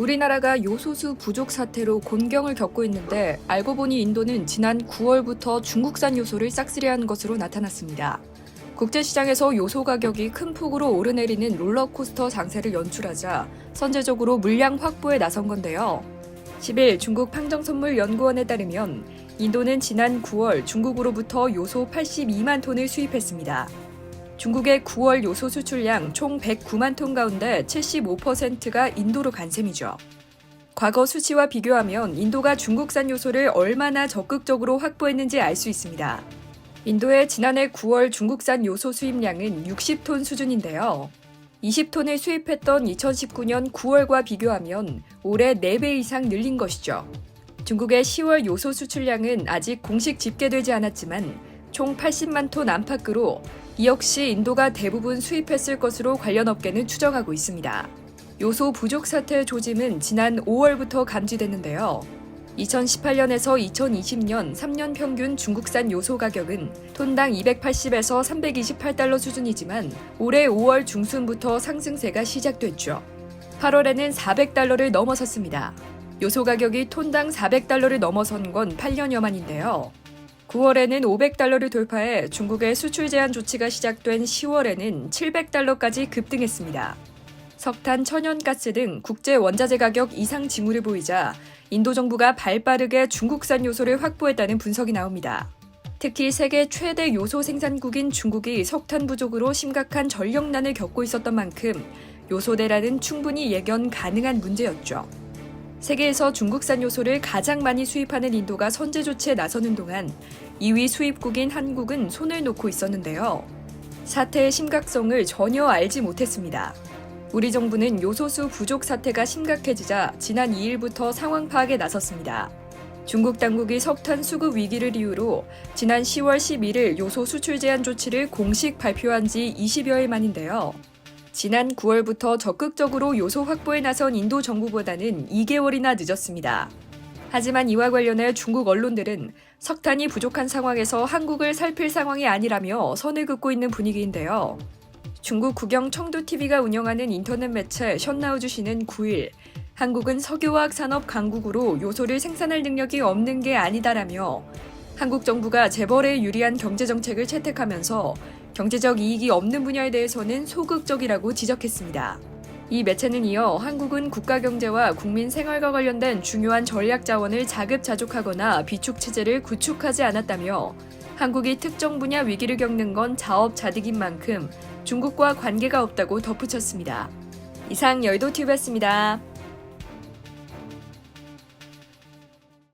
우리나라가 요소수 부족 사태로 곤경을 겪고 있는데 알고 보니 인도는 지난 9월부터 중국산 요소를 싹쓸이한 것으로 나타났습니다. 국제시장에서 요소 가격이 큰 폭으로 오르내리는 롤러코스터 장세를 연출하자 선제적으로 물량 확보에 나선 건데요. 10일 중국 판정선물연구원에 따르면 인도는 지난 9월 중국으로부터 요소 82만 톤을 수입했습니다. 중국의 9월 요소 수출량 총 109만 톤 가운데 75%가 인도로 간 셈이죠. 과거 수치와 비교하면 인도가 중국산 요소를 얼마나 적극적으로 확보했는지 알 수 있습니다. 인도의 지난해 9월 중국산 요소 수입량은 60톤 수준인데요. 20톤을 수입했던 2019년 9월과 비교하면 올해 4배 이상 늘린 것이죠. 중국의 10월 요소 수출량은 아직 공식 집계되지 않았지만 총 80만 톤 안팎으로 이 역시 인도가 대부분 수입했을 것으로 관련 업계는 추정하고 있습니다. 요소 부족 사태의 조짐은 지난 5월부터 감지됐는데요. 2018년에서 2020년 3년 평균 중국산 요소 가격은 톤당 280에서 328달러 수준이지만 올해 5월 중순부터 상승세가 시작됐죠. 8월에는 400달러를 넘어섰습니다. 요소 가격이 톤당 400달러를 넘어선 건 8년여 만인데요. 9월에는 500달러를 돌파해 중국의 수출 제한 조치가 시작된 10월에는 700달러까지 급등했습니다. 석탄, 천연가스 등 국제 원자재 가격 이상 징후를 보이자 인도 정부가 발빠르게 중국산 요소를 확보했다는 분석이 나옵니다. 특히 세계 최대 요소 생산국인 중국이 석탄 부족으로 심각한 전력난을 겪고 있었던 만큼 요소 대란은 충분히 예견 가능한 문제였죠. 세계에서 중국산 요소를 가장 많이 수입하는 인도가 선제 조치에 나서는 동안 2위 수입국인 한국은 손을 놓고 있었는데요. 사태의 심각성을 전혀 알지 못했습니다. 우리 정부는 요소수 부족 사태가 심각해지자 지난 2일부터 상황 파악에 나섰습니다. 중국 당국이 석탄 수급 위기를 이유로 지난 10월 11일 요소 수출 제한 조치를 공식 발표한 지 20여일 만인데요. 지난 9월부터 적극적으로 요소 확보에 나선 인도 정부보다는 2개월이나 늦었습니다. 하지만 이와 관련해 중국 언론들은 석탄이 부족한 상황에서 한국을 살필 상황이 아니라며 선을 긋고 있는 분위기인데요. 중국 국영 청두TV가 운영하는 인터넷 매체 션나우주시는 9일 한국은 석유화학 산업 강국으로 요소를 생산할 능력이 없는 게 아니다라며 한국 정부가 재벌에 유리한 경제정책을 채택하면서 경제적 이익이 없는 분야에 대해서는 소극적이라고 지적했습니다. 이 매체는 이어 한국은 국가 경제와 국민 생활과 관련된 중요한 전략 자원을 자급자족하거나 비축체제를 구축하지 않았다며 한국이 특정 분야 위기를 겪는 건 자업자득인 만큼 중국과 관계가 없다고 덧붙였습니다. 이상 여의도TV였습니다.